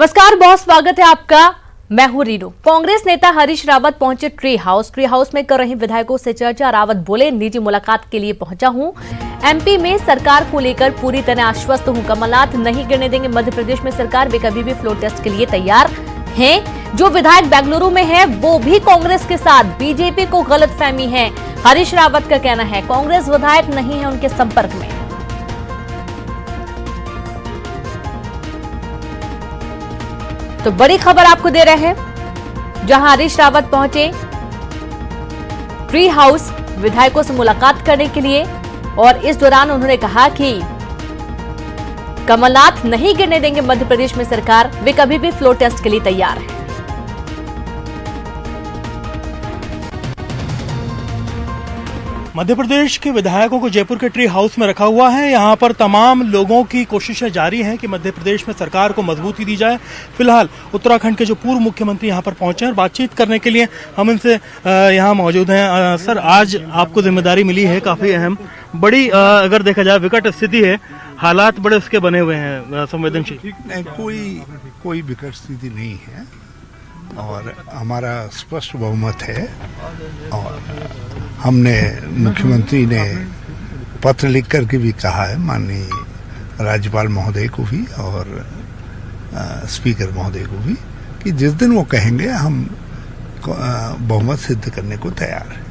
नमस्कार, बहुत स्वागत है आपका। मैं हूं रीनू। कांग्रेस नेता हरीश रावत पहुंचे ट्री हाउस में कर रहे विधायकों से चर्चा। रावत बोले, निजी मुलाकात के लिए पहुंचा हूं। एमपी में सरकार को लेकर पूरी तरह आश्वस्त हूं। कमलनाथ नहीं गिरने देंगे मध्य प्रदेश में सरकार। वे कभी भी फ्लोर टेस्ट के लिए तैयार हैं। जो विधायक बेंगलुरु में है वो भी कांग्रेस के साथ। बीजेपी को गलतफहमी है, हरीश रावत का कहना है। कांग्रेस विधायक नहीं है उनके संपर्क में। तो बड़ी खबर आपको दे रहे हैं, जहां हरीश रावत पहुंचे ट्री हाउस विधायकों से मुलाकात करने के लिए, और इस दौरान उन्होंने कहा कि कमलनाथ नहीं गिरने देंगे मध्य प्रदेश में सरकार। वे कभी भी फ्लोर टेस्ट के लिए तैयार हैं। मध्य प्रदेश के विधायकों को जयपुर के ट्री हाउस में रखा हुआ है। यहाँ पर तमाम लोगों की कोशिशें जारी हैं कि मध्य प्रदेश में सरकार को मजबूती दी जाए। फिलहाल उत्तराखंड के जो पूर्व मुख्यमंत्री यहाँ पर पहुंचे हैं, बातचीत करने के लिए हम इनसे यहाँ मौजूद हैं। सर, आज आपको जिम्मेदारी मिली है काफी अहम, बड़ी अगर देखा जाए विकट स्थिति है, हालात बड़े उसके बने हुए हैं संवेदनशील। कोई विकट स्थिति नहीं है और हमारा स्पष्ट बहुमत है। और हमने मुख्यमंत्री ने पत्र लिख करके भी कहा है, माननीय राज्यपाल महोदय को भी और स्पीकर महोदय को भी, कि जिस दिन वो कहेंगे हम बहुमत सिद्ध करने को तैयार हैं।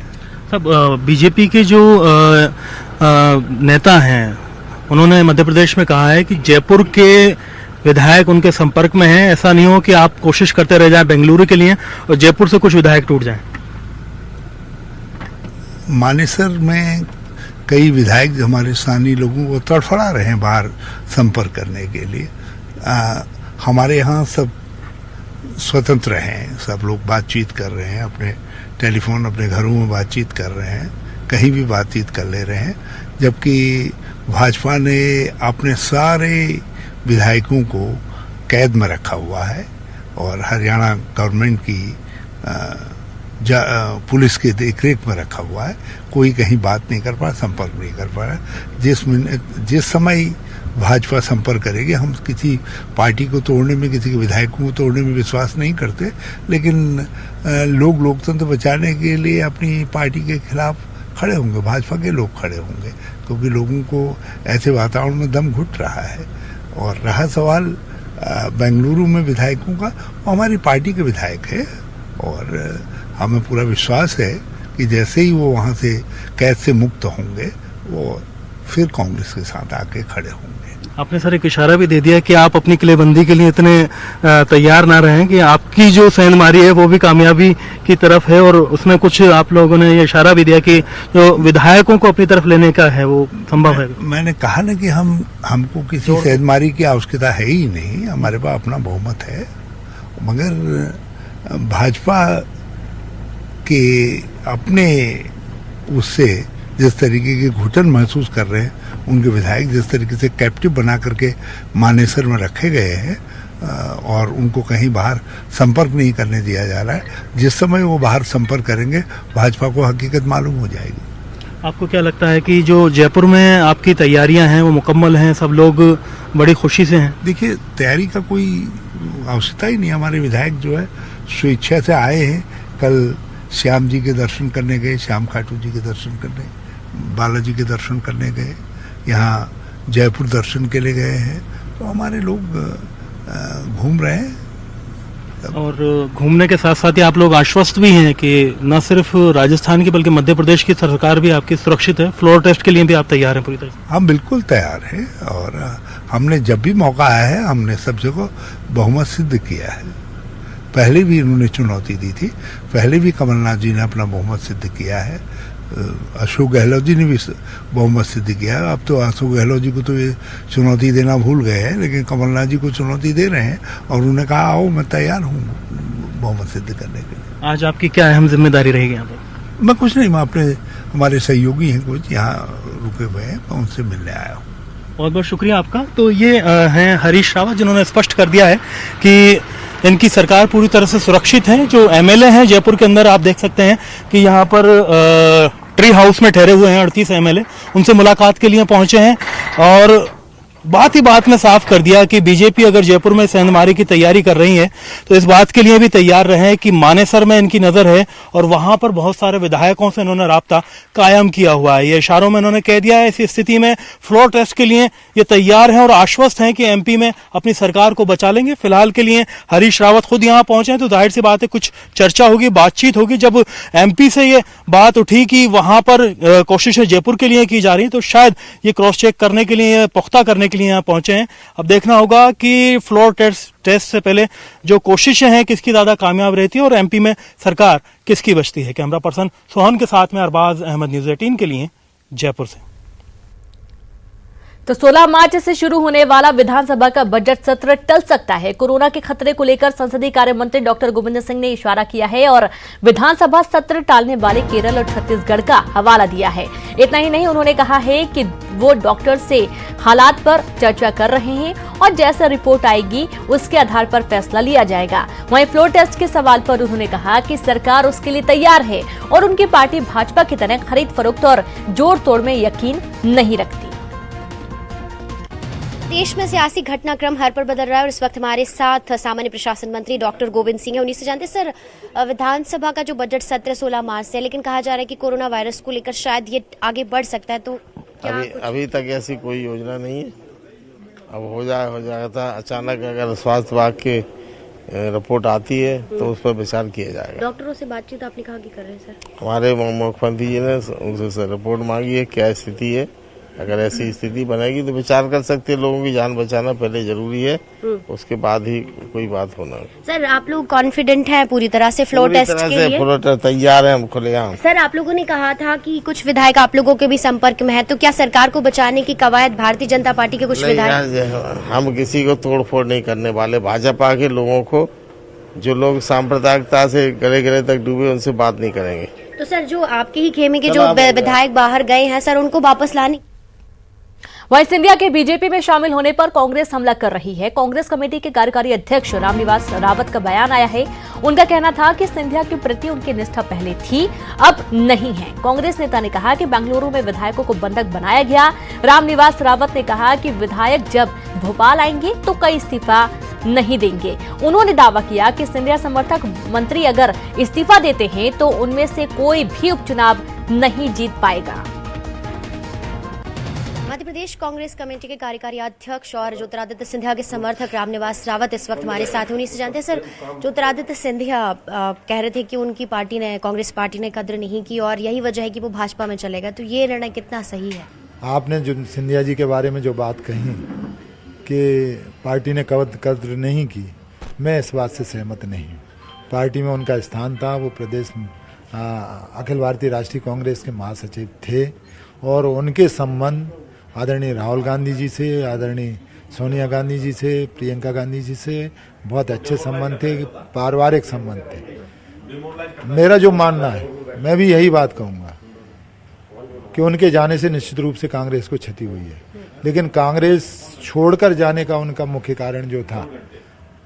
सब बीजेपी के जो नेता हैं उन्होंने मध्य प्रदेश में कहा है कि जयपुर के विधायक उनके संपर्क में हैं। ऐसा नहीं हो कि आप कोशिश करते रह जाएं बेंगलुरु के लिए और जयपुर से कुछ विधायक टूट जाएं। मानेसर में कई विधायक जो हमारे स्थानीय लोगों को तड़फड़ा रहे हैं बाहर संपर्क करने के लिए। हमारे यहाँ सब स्वतंत्र हैं, सब लोग बातचीत कर रहे हैं, अपने टेलीफोन अपने घरों में बातचीत कर रहे हैं, कहीं भी बातचीत कर ले रहे हैं। जबकि भाजपा ने अपने सारे विधायकों को कैद में रखा हुआ है और हरियाणा गवर्नमेंट की पुलिस के देखरेख में रखा हुआ है। कोई कहीं बात नहीं कर पा, संपर्क नहीं कर पा रहा। जिस समय भाजपा संपर्क करेगी, हम किसी पार्टी को तोड़ने में, किसी के विधायकों को तोड़ने में विश्वास नहीं करते, लेकिन लोग लोकतंत्र बचाने के लिए अपनी पार्टी के खिलाफ खड़े होंगे, भाजपा के लोग खड़े होंगे, क्योंकि लोगों को ऐसे वातावरण में दम घुट रहा है। और रहा सवाल बेंगलुरु में विधायकों का, वो हमारी पार्टी के विधायक है और हमें पूरा विश्वास है कि जैसे ही वो वहाँ से कैद से मुक्त होंगे, वो फिर कांग्रेस के साथ आके खड़े होंगे। आपने सर एक इशारा भी दे दिया कि आप अपनी किलेबंदी के लिए इतने तैयार ना रहें, कि आपकी जो सेंधमारी है वो भी कामयाबी की तरफ है, और उसमें कुछ आप लोगों ने ये इशारा भी दिया कि जो विधायकों को अपनी तरफ लेने का है वो संभव है। मैंने कहा ना कि हमको किसी सेंधमारी की आवश्यकता है ही नहीं, हमारे पास अपना बहुमत है। मगर भाजपा के अपने उससे जिस तरीके के घुटन महसूस कर रहे हैं उनके विधायक, जिस तरीके से कैप्टिव बना करके मानेसर में रखे गए हैं और उनको कहीं बाहर संपर्क नहीं करने दिया जा रहा है, जिस समय वो बाहर संपर्क करेंगे भाजपा को हकीकत मालूम हो जाएगी। आपको क्या लगता है कि जो जयपुर में आपकी तैयारियां हैं वो मुकम्मल हैं, सब लोग बड़ी खुशी से हैं? देखिए, तैयारी का कोई आवश्यकता ही नहीं। हमारे विधायक जो है स्वेच्छा से आए हैं। कल श्याम जी के दर्शन करने गए, श्याम खाटू जी के दर्शन करने, बालाजी के दर्शन करने गए, यहाँ जयपुर दर्शन के लिए गए हैं। तो हमारे लोग घूम रहे हैं। और घूमने के साथ साथ ही आप लोग आश्वस्त भी हैं कि न सिर्फ राजस्थान की बल्कि मध्य प्रदेश की सरकार भी आपकी सुरक्षित है। फ्लोर टेस्ट के लिए भी आप तैयार हैं पूरी तरह से? हम बिल्कुल तैयार हैं और हमने जब भी मौका आया है हमने सब जगह बहुमत सिद्ध किया है। पहले भी इन्होंने चुनौती दी थी, पहले भी कमलनाथ जी ने अपना बहुमत सिद्ध किया है, अशोक गहलोत जी ने भी बहुमत सिद्ध किया है। अब तो अशोक गहलोत जी को तो ये चुनौती देना भूल गए हैं, लेकिन कमलनाथ जी को चुनौती दे रहे हैं और उन्होंने कहा आओ मैं तैयार हूँ बहुमत सिद्ध करने के लिए। आज आपकी क्या अहम जिम्मेदारी रहेगी यहाँ पर? मैं कुछ नहीं, मैं अपने हमारे सहयोगी हैं कुछ यहाँ रुके हुए हैं, मैं उनसे मिलने आया हूँ। बहुत बहुत शुक्रिया आपका। तो ये हैं हरीश रावत, जिन्होंने स्पष्ट कर दिया है कि इनकी सरकार पूरी तरह से सुरक्षित है। जो एमएलए हैं जयपुर के अंदर, आप देख सकते हैं कि यहाँ पर ट्री हाउस में ठहरे हुए हैं 38 एमएलए, उनसे मुलाकात के लिए पहुंचे हैं और बात ही बात में साफ कर दिया कि बीजेपी अगर जयपुर में सेंधमारी की तैयारी कर रही है तो इस बात के लिए भी तैयार रहे कि मानेसर में इनकी नजर है और वहां पर बहुत सारे विधायकों से इन्होंने राब्ता कायम किया हुआ है। ये इशारों में इन्होंने कह दिया है इस स्थिति में फ्लोर टेस्ट के लिए ये तैयार हैं और आश्वस्त हैं कि एमपी में अपनी सरकार को बचा लेंगे। फिलहाल के लिए हरीश रावत खुद यहाँ पहुंचे हैं तो जाहिर सी बात है कुछ चर्चा होगी, बातचीत होगी। जब एमपी से ये बात उठी कि वहां पर कोशिशें जयपुर के लिए की जा रही है तो शायद ये क्रॉस चेक करने के लिए, पुख्ता करने के लिए यहाँ पहुंचे हैं। अब देखना होगा कि फ्लोर टेस्ट से पहले जो कोशिशें हैं किसकी ज्यादा कामयाब रहती है और एमपी में सरकार किसकी बचती है। कैमरा पर्सन सोहन के साथ में अरबाज अहमद, न्यूज़ 18 के लिए जयपुर से। तो 16 मार्च से शुरू होने वाला विधानसभा का बजट सत्र टल सकता है। कोरोना के खतरे को लेकर संसदीय कार्य मंत्री डॉक्टर गोविंद सिंह ने इशारा किया है और विधानसभा सत्र टालने वाले केरल और छत्तीसगढ़ का हवाला दिया है। इतना ही नहीं, उन्होंने कहा है कि वो डॉक्टर से हालात पर चर्चा कर रहे हैं और जैसा रिपोर्ट आएगी उसके आधार पर फैसला लिया जाएगा। वहीं फ्लोर टेस्ट के सवाल पर उन्होंने कहा कि सरकार उसके लिए तैयार है और उनकी पार्टी भाजपा की तरह खरीद फरोख्त और जोड़ तोड़ में यकीन नहीं रखती। देश में सियासी घटनाक्रम हर पर बदल रहा है और इस वक्त हमारे साथ सामान्य प्रशासन मंत्री डॉक्टर गोविंद सिंह है। उन्हीं से जानते सर, विधानसभा का जो बजट सत्र 16 मार्च से है, लेकिन कहा जा रहा है कि कोरोना वायरस को लेकर शायद ये आगे बढ़ सकता है, तो क्या अभी तक ऐसी कोई योजना नहीं है। अब हो जाएगा अचानक अगर स्वास्थ्य विभाग की रिपोर्ट आती है तो उस पर विचार किया जाएगा। डॉक्टरों से बातचीत आपने कहा कि कर रहे हैं सर? हमारे मुख्यमंत्री जी ने उनसे रिपोर्ट मांगी है क्या स्थिति है। अगर ऐसी स्थिति बनेगी तो विचार कर सकते हैं। लोगों की जान बचाना पहले जरूरी है, उसके बाद ही कोई बात होना। सर, आप लोग कॉन्फिडेंट हैं पूरी तरह से फ्लोर टेस्ट के लिए? फ्लोर टेस्ट तैयार है हम खुलेआम। सर, आप लोगों ने कहा था कि कुछ विधायक आप लोगों के भी संपर्क में है, तो क्या सरकार को बचाने की कवायद भारतीय जनता पार्टी के कुछ विधायक? हम किसी को तोड़फोड़ नहीं करने वाले। भाजपा के लोगों को, जो लोग सांप्रदायिकता से गले गले तक डूबे, उनसे बात नहीं करेंगे। तो सर, जो आपके ही खेमे के जो विधायक बाहर गए हैं सर, उनको वापस लाने? वहीं सिंधिया के बीजेपी में शामिल होने पर कांग्रेस हमला कर रही है। कांग्रेस कमेटी के कार्यकारी अध्यक्ष रामनिवास रावत का बयान आया है। उनका कहना था कि सिंधिया के प्रति उनकी निष्ठा पहले थी, अब नहीं है। कांग्रेस नेता ने कहा कि बेंगलुरु में विधायकों को बंधक बनाया गया। रामनिवास रावत ने कहा कि विधायक जब भोपाल आएंगे तो कई इस्तीफा नहीं देंगे। उन्होंने दावा किया कि सिंधिया समर्थक मंत्री अगर इस्तीफा देते हैं तो उनमें से कोई भी उपचुनाव नहीं जीत पाएगा। मध्य प्रदेश कांग्रेस कमेटी के कार्यकारी अध्यक्ष और ज्योतिरादित्य सिंधिया के समर्थक रामनिवास रावत इस वक्त हमारे साथ हैं। उन्हीं से जानते हैं सर, ज्योतिरादित्य सिंधिया कह रहे थे कि उनकी पार्टी ने, कांग्रेस पार्टी ने कद्र नहीं की और यही वजह है कि वो भाजपा में चलेगा, तो ये निर्णय कितना सही है? आपने जो सिंधिया जी के बारे में जो बात कही कि पार्टी ने कद्र नहीं की, मैं इस बात से सहमत नहीं हूँ। पार्टी में उनका स्थान था, वो प्रदेश अखिल भारतीय राष्ट्रीय कांग्रेस के महासचिव थे और उनके संबंध आदरणीय राहुल गांधी जी से, आदरणीय सोनिया गांधी जी से, प्रियंका गांधी जी से बहुत अच्छे संबंध थे, पारिवारिक संबंध थे। मेरा जो मानना है, मैं भी यही बात कहूँगा कि उनके जाने से निश्चित रूप से कांग्रेस को क्षति हुई है, लेकिन कांग्रेस छोड़कर जाने का उनका मुख्य कारण जो था,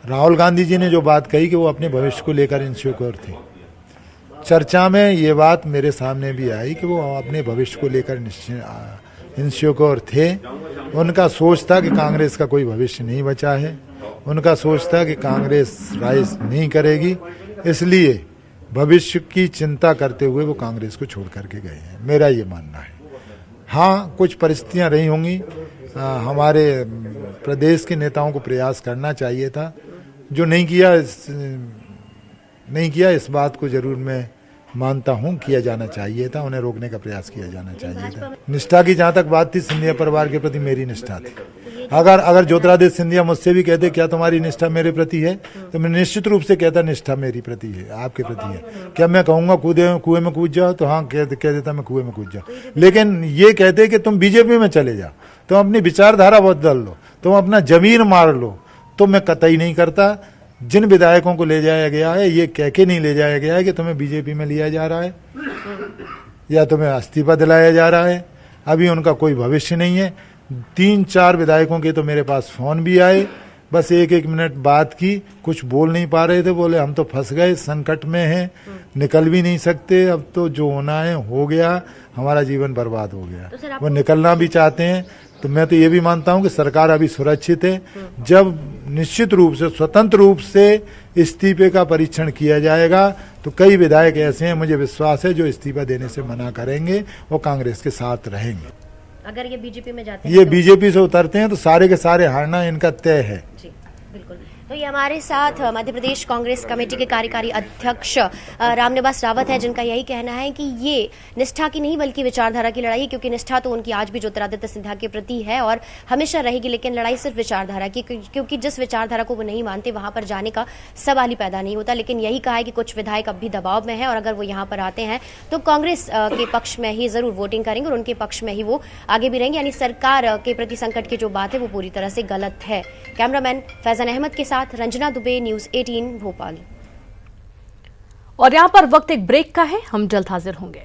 राहुल गांधी जी ने जो बात कही कि वो अपने भविष्य को लेकर इनसिक्योर थे। चर्चा में ये बात मेरे सामने भी आई कि वो अपने भविष्य को लेकर इनसिक्योर थे। उनका सोच था कि कांग्रेस का कोई भविष्य नहीं बचा है, उनका सोच था कि कांग्रेस राइज नहीं करेगी, इसलिए भविष्य की चिंता करते हुए वो कांग्रेस को छोड़ करके गए हैं, मेरा ये मानना है। हाँ, कुछ परिस्थितियां रही होंगी, हमारे प्रदेश के नेताओं को प्रयास करना चाहिए था, जो नहीं किया इस बात को जरूर मैं मानता हूं, किया जाना चाहिए था, उन्हें रोकने का प्रयास किया जाना चाहिए था। निष्ठा की जहां तक बात थी, सिंधिया परिवार के प्रति मेरी निष्ठा थी। अगर ज्योतिरादित्य सिंधिया मुझसे भी कहते क्या तुम्हारी निष्ठा मेरे प्रति है, तो मैं निश्चित रूप से कहता निष्ठा मेरी प्रति है, आपके प्रति है। क्या मैं कहूंगा कुएं में कूद जाओ, तो हाँ कह देता मैं कुएं में कूद जाओ, लेकिन ये कहते कि तुम बीजेपी में चले जाओ, तुम अपनी विचारधारा बदल लो, तुम अपना जमीन मार लो, तो मैं कतई नहीं करता। जिन विधायकों को ले जाया गया है, ये कह के नहीं ले जाया गया है कि तुम्हें बीजेपी में लिया जा रहा है या तुम्हें इस्तीफा दिलाया जा रहा है। अभी उनका कोई भविष्य नहीं है। 3-4 विधायकों के तो मेरे पास फोन भी आए, बस एक मिनट बात की, कुछ बोल नहीं पा रहे थे, बोले हम तो फंस गए, संकट में हैं, निकल भी नहीं सकते, अब तो जो होना है हो गया, हमारा जीवन बर्बाद हो गया। वो निकलना भी चाहते हैं, तो मैं तो ये भी मानता हूं कि सरकार अभी सुरक्षित है। जब निश्चित रूप से स्वतंत्र रूप से इस्तीफे का परीक्षण किया जाएगा तो कई विधायक ऐसे हैं, मुझे विश्वास है, जो इस्तीफा देने से मना करेंगे और कांग्रेस के साथ रहेंगे। अगर ये बीजेपी में जाते हैं, ये बीजेपी से उतरते हैं तो सारे के सारे हारना इनका तय है। जी बिल्कुल। तो ये हमारे साथ मध्य प्रदेश कांग्रेस कमेटी के कार्यकारी अध्यक्ष रामनिवास रावत है, जिनका यही कहना है कि ये निष्ठा की नहीं बल्कि विचारधारा की लड़ाई है, क्योंकि निष्ठा तो उनकी आज भी ज्योतिरादित्य सिंधिया के प्रति है और हमेशा रहेगी, लेकिन लड़ाई सिर्फ विचारधारा की, क्योंकि जिस विचारधारा को वो नहीं मानते वहां पर जाने का सवाल ही पैदा नहीं होता। लेकिन यही कहा है कि कुछ विधायक अब भी दबाव में है और अगर वो यहाँ पर आते हैं तो कांग्रेस के पक्ष में ही जरूर वोटिंग करेंगे और उनके पक्ष में ही वो आगे भी रहेंगे, यानी सरकार के प्रति संकट की जो बात है वो पूरी तरह से गलत है। कैमरामैन फैजन अहमद के साथ रंजना दुबे, न्यूज 18 भोपाल। और यहां पर वक्त एक ब्रेक का है, हम जल्द हाजिर होंगे।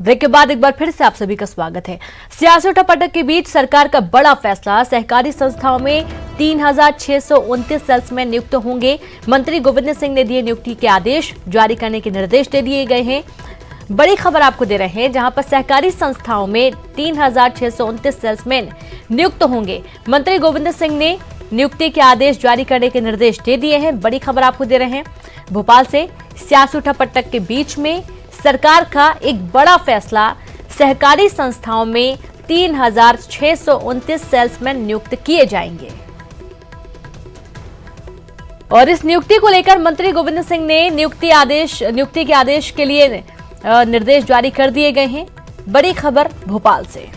ब्रेक के बाद एक बार फिर से आप सभी का स्वागत है। सियासी उठापटक के बीच सरकार का बड़ा फैसला, सहकारी संस्थाओं में 3629 सेल्समैन नियुक्त होंगे। मंत्री गोविंद सिंह ने दिए नियुक्ति के आदेश, जारी करने के निर्देश दे दिए गए हैं। बड़ी खबर आपको दे रहे हैं, जहां पर सहकारी संस्थाओं में 3629 सेल्समैन नियुक्त होंगे। मंत्री गोविंद सिंह ने नियुक्ति के आदेश जारी करने के निर्देश दे दिए हैं। बड़ी खबर आपको दे रहे हैं भोपाल से। सियासी उठापटक के बीच में सरकार का एक बड़ा फैसला, सहकारी संस्थाओं में 3629 सेल्समैन नियुक्त किए जाएंगे और इस नियुक्ति को लेकर मंत्री गोविंद सिंह ने नियुक्ति के आदेश के लिए निर्देश जारी कर दिए गए हैं। बड़ी खबर भोपाल से।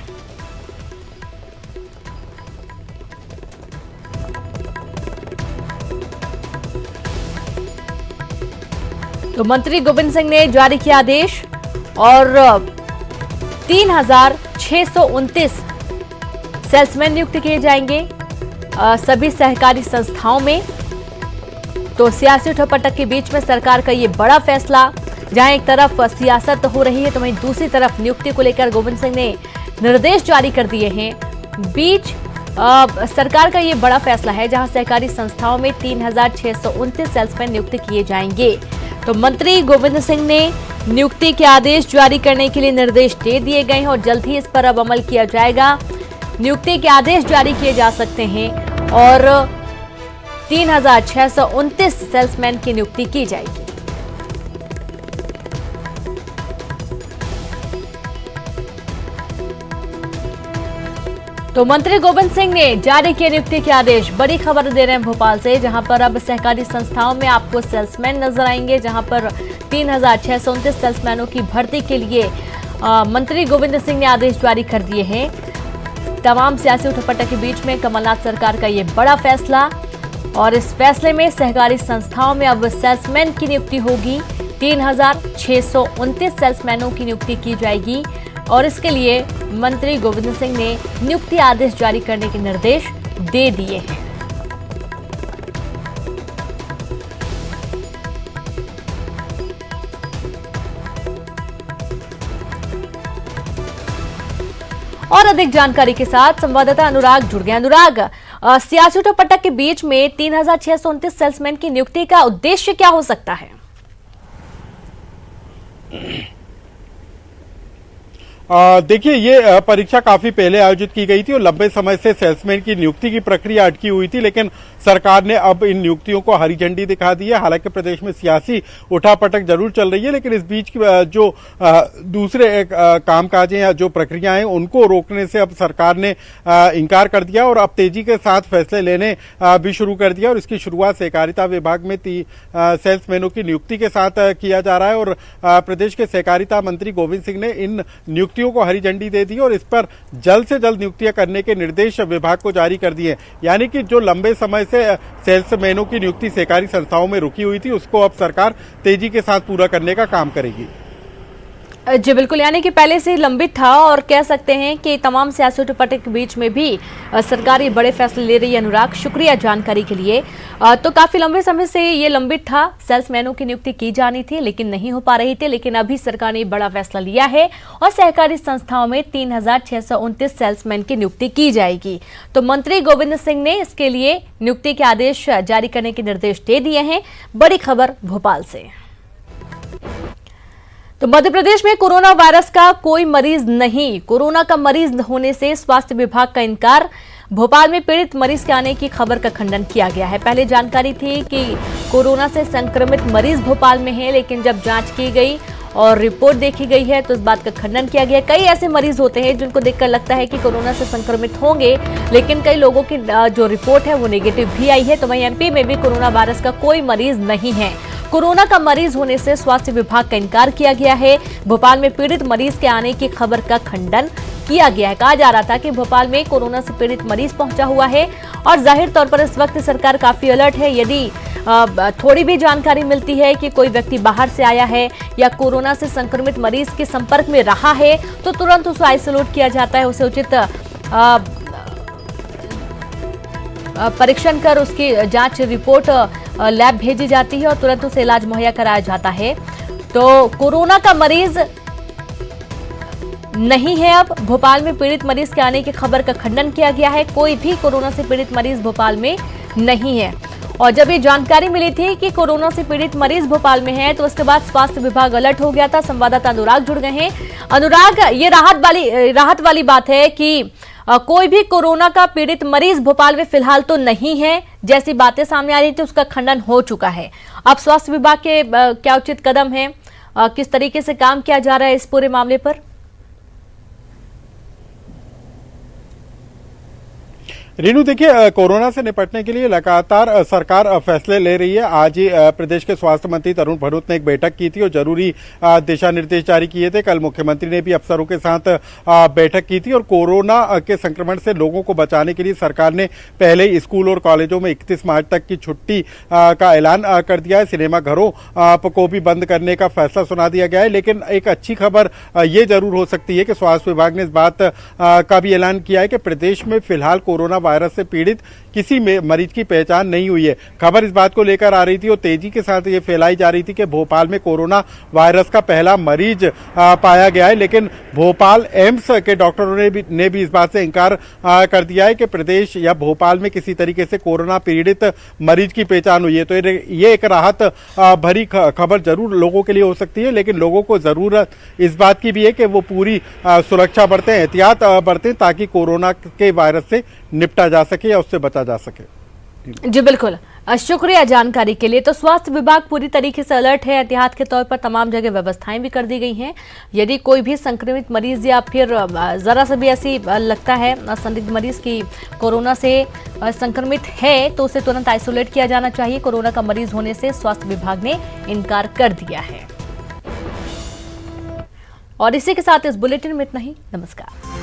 तो मंत्री गोविंद सिंह ने जारी किया आदेश और 3629 सेल्समैन नियुक्त किए जाएंगे सभी सहकारी संस्थाओं में। तो सियासी उठापटक के बीच में सरकार का ये बड़ा फैसला, जहां एक तरफ सियासत हो रही है तो वहीं दूसरी तरफ नियुक्ति को लेकर गोविंद सिंह ने निर्देश जारी कर दिए हैं। बीच सरकार का ये बड़ा फैसला है, जहां सहकारी संस्थाओं में 3629 सेल्समैन नियुक्त किए जाएंगे। तो मंत्री गोविंद सिंह ने नियुक्ति के आदेश जारी करने के लिए निर्देश दे दिए गए हैं और जल्द ही इस पर अब अमल किया जाएगा। नियुक्ति के आदेश जारी किए जा सकते हैं और 3629 सेल्समैन की नियुक्ति की जाएगी। तो मंत्री गोविंद सिंह ने जारी किए नियुक्ति के आदेश। बड़ी खबर दे रहे हैं भोपाल से, जहां पर अब सहकारी संस्थाओं में आपको सेल्समैन नजर आएंगे, जहां पर 3629 सेल्समैनों की भर्ती के लिए मंत्री गोविंद सिंह ने आदेश जारी कर दिए हैं। तमाम सियासी उठापटक के बीच में कमलनाथ सरकार का ये बड़ा फैसला और इस फैसले में सहकारी संस्थाओं में अब सेल्समैन की नियुक्ति होगी। 3629 सेल्समैनों की नियुक्ति की जाएगी और इसके लिए मंत्री गोविंद सिंह ने नियुक्ति आदेश जारी करने के निर्देश दे दिए हैं। और अधिक जानकारी के साथ संवाददाता अनुराग जुड़ गए। अनुराग, सियासी उठापटक के बीच में 3629 सेल्समैन की नियुक्ति का उद्देश्य क्या हो सकता है? देखिए, ये परीक्षा काफी पहले आयोजित की गई थी और लंबे समय से सेल्समैन की नियुक्ति की प्रक्रिया अटकी हुई थी, लेकिन सरकार ने अब इन नियुक्तियों को हरी झंडी दिखा दी है। हालांकि प्रदेश में सियासी उठापटक जरूर चल रही है, लेकिन इस बीच जो दूसरे कामकाजें या जो प्रक्रियाएं हैं उनको रोकने से अब सरकार ने इनकार कर दिया और अब तेजी के साथ फैसले लेने भी शुरू कर दिया। और इसकी शुरुआत सहकारिता विभाग में सेल्समैनों की नियुक्ति के साथ किया जा रहा है और प्रदेश के सहकारिता मंत्री गोविंद सिंह ने इन नियुक्तियों को हरी झंडी दे दी और इस पर जल्द से जल्द नियुक्तियां करने के निर्देश विभाग को जारी कर दिए। यानी कि जो लंबे समय से सेल्समैनों की नियुक्ति सहकारी संस्थाओं में रुकी हुई थी, उसको अब सरकार तेजी के साथ पूरा करने का काम करेगी। जी बिल्कुल, यानी कि पहले से ही लंबित था और कह सकते हैं कि तमाम सियासी टुपटे के बीच में भी सरकार ये बड़े फैसले ले रही है। अनुराग, शुक्रिया जानकारी के लिए। तो काफी लंबे समय से ये लंबित था, सेल्समैनों की नियुक्ति की जानी थी लेकिन नहीं हो पा रही थी, लेकिन अभी सरकार ने बड़ा फैसला लिया है और सहकारी संस्थाओं में 3629 सेल्समैन की नियुक्ति की जाएगी। तो मंत्री गोविंद सिंह ने इसके लिए नियुक्ति के आदेश जारी करने के निर्देश दे दिए हैं। बड़ी खबर भोपाल से। तो मध्य प्रदेश में कोरोना वायरस का कोई मरीज नहीं, कोरोना का मरीज होने से स्वास्थ्य विभाग का इनकार। भोपाल में पीड़ित मरीज के आने की खबर का खंडन किया गया है। पहले जानकारी थी कि कोरोना से संक्रमित मरीज भोपाल में है, लेकिन जब जांच की गई और रिपोर्ट देखी गई है तो इस बात का खंडन किया गया। कई ऐसे मरीज होते हैं जिनको देखकर लगता है कि कोरोना से संक्रमित होंगे, लेकिन कई लोगों की जो रिपोर्ट है वो नेगेटिव भी आई है। तो वहीं एमपी में भी कोरोना वायरस का कोई मरीज नहीं है। कोरोना का मरीज होने से स्वास्थ्य विभाग का इनकार किया गया है। भोपाल में पीड़ित मरीज के आने की खबर का खंडन किया गया है। कहा जा रहा था कि भोपाल में कोरोना से पीड़ित मरीज पहुंचा हुआ है और जाहिर तौर पर इस वक्त सरकार काफी अलर्ट है। यदि थोड़ी भी जानकारी मिलती है कि कोई व्यक्ति बाहर से आया है या कोरोना से संक्रमित मरीज के संपर्क में रहा है तो तुरंत उसे आइसोलेट किया जाता है, उसे उचित परीक्षण कर उसकी जांच रिपोर्ट लैब भेजी जाती है और तुरंत उसे इलाज मुहैया कराया जाता है। तो कोरोना का मरीज नहीं है। अब भोपाल में पीड़ित मरीज के आने की खबर का खंडन किया गया है। कोई भी कोरोना से पीड़ित मरीज भोपाल में नहीं है। और जब ये जानकारी मिली थी कि कोरोना से पीड़ित मरीज भोपाल में है तो उसके बाद स्वास्थ्य विभाग अलर्ट हो गया था। संवाददाता अनुराग जुड़ गए हैं। अनुराग, ये राहत वाली बात है कि कोई भी कोरोना का पीड़ित मरीज भोपाल में फिलहाल तो नहीं है। जैसी बातें सामने आ रही थी उसका खंडन हो चुका है। अब स्वास्थ्य विभाग के क्या उचित कदम है, किस तरीके से काम किया जा रहा है इस पूरे मामले पर? रीनू, देखिए, कोरोना से निपटने के लिए लगातार सरकार फैसले ले रही है। आज ही प्रदेश के स्वास्थ्य मंत्री तरुण भनोत ने एक बैठक की थी और जरूरी दिशा निर्देश जारी किए थे। कल मुख्यमंत्री ने भी अफसरों के साथ बैठक की थी और कोरोना के संक्रमण से लोगों को बचाने के लिए सरकार ने पहले ही स्कूल और कॉलेजों में 31 मार्च तक की छुट्टी का ऐलान कर दिया है। सिनेमा घरों को भी बंद करने का फैसला सुना दिया गया है। लेकिन एक अच्छी खबर ये जरूर हो सकती है कि स्वास्थ्य विभाग ने इस बात का भी ऐलान किया है कि प्रदेश में फिलहाल कोरोना वायरस से पीड़ित किसी में मरीज की पहचान नहीं हुई है। खबर इस बात को लेकर आ रही थी और तेजी के साथ ये फैलाई जा रही थी कि भोपाल में कोरोना वायरस का पहला मरीज पाया गया है। लेकिन भोपाल एम्स के डॉक्टरों ने भी इस बात से इंकार कर दिया है कि प्रदेश या भोपाल में किसी तरीके से कोरोना पीड़ित मरीज की पहचान हुई है। तो ये एक राहत भरी खबर जरूर लोगों के लिए हो सकती है, लेकिन लोगों को जरूरत इस बात की भी है कि वो पूरी सुरक्षा बरतें, एहतियात बरतें, ताकि कोरोना के वायरस से निपटा जा सके या उससे बचा जा सके। जी बिल्कुल, शुक्रिया जानकारी के लिए। तो स्वास्थ्य विभाग पूरी तरीके से अलर्ट है। एहतियात के तौर पर तमाम जगह व्यवस्थाएं भी कर दी गई हैं। यदि कोई भी संक्रमित मरीज या फिर जरा सा भी ऐसी लगता है संदिग्ध मरीज की कोरोना से संक्रमित है तो उसे तुरंत आइसोलेट किया जाना चाहिए। कोरोना का मरीज होने से स्वास्थ्य विभाग ने इनकार कर दिया है। और इसी के साथ इस बुलेटिन में इतना ही। नमस्कार।